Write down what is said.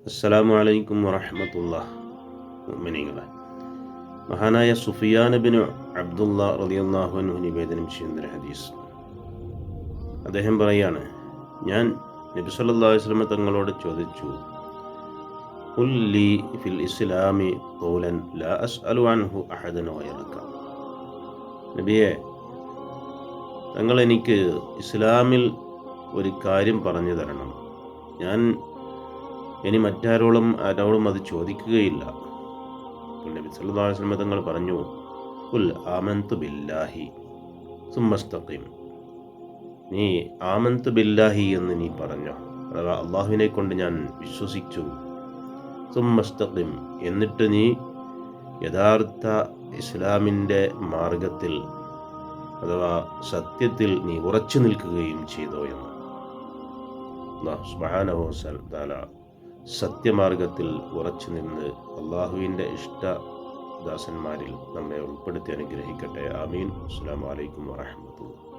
അസ്സലാമു അലൈക്കും വറഹ്മത്തുള്ളാഹി. മുഅ്മിനീങ്ങളെ, മഹാനായ സുഫിയാൻ ബിൻ അബ്ദുള്ള റളിയല്ലാഹു അൻഹു നിവേദനം ചെയ്യുന്ന ഹദീസ്. അദ്ദേഹം പറയാണ്, ഞാൻ നബി സല്ലല്ലാഹു അലൈഹി വസല്ലം തങ്ങളോട് ചോദിച്ചു, ഖുൽ ലീ ഫിൽ ഇസ്ലാമി ഖൗലൻ ലാ അസ്അലു അൻഹു അഹദൻ ഗൈറക. നബിയെ, തങ്ങൾ എനിക്ക് ഇസ്ലാമിൽ ഒരു കാര്യം പറഞ്ഞു തരണം. ഞാൻ ഇനി മറ്റാരോടും അത് ചോദിക്കുകയില്ല. അപ്പോൾ നബി സല്ലല്ലാഹു അലൈഹി വസല്ലം തങ്ങൾ പറഞ്ഞു, ഖുൽ ആമൻതു ബില്ലാഹി സുമ്മസ്തഖിം. നീ ആമൻതു ബില്ലാഹി എന്ന് നീ പറഞ്ഞോ, അഥവാ അള്ളാഹുവിനെ കൊണ്ട് ഞാൻ വിശ്വസിച്ചു. സുമ്മസ്തഖിം, എന്നിട്ട് നീ യഥാർത്ഥ ഇസ്ലാമിൻ്റെ മാർഗത്തിൽ അഥവാ സത്യത്തിൽ നീ ഉറച്ചു നിൽക്കുകയും ചെയ്തോ എന്ന്. അല്ലാഹു സുബ്ഹാനഹു വ തആല സത്യമാർഗത്തിൽ ഉറച്ചു നിന്ന് അള്ളാഹുവിൻ്റെ ഇഷ്ടദാസന്മാരിൽ നമ്മെ ഉൾപ്പെടുത്തി അനുഗ്രഹിക്കട്ടെ. ആമീൻ. അസ്സലാമു അലൈക്കും വറഹ്മത്തുള്ളാഹി.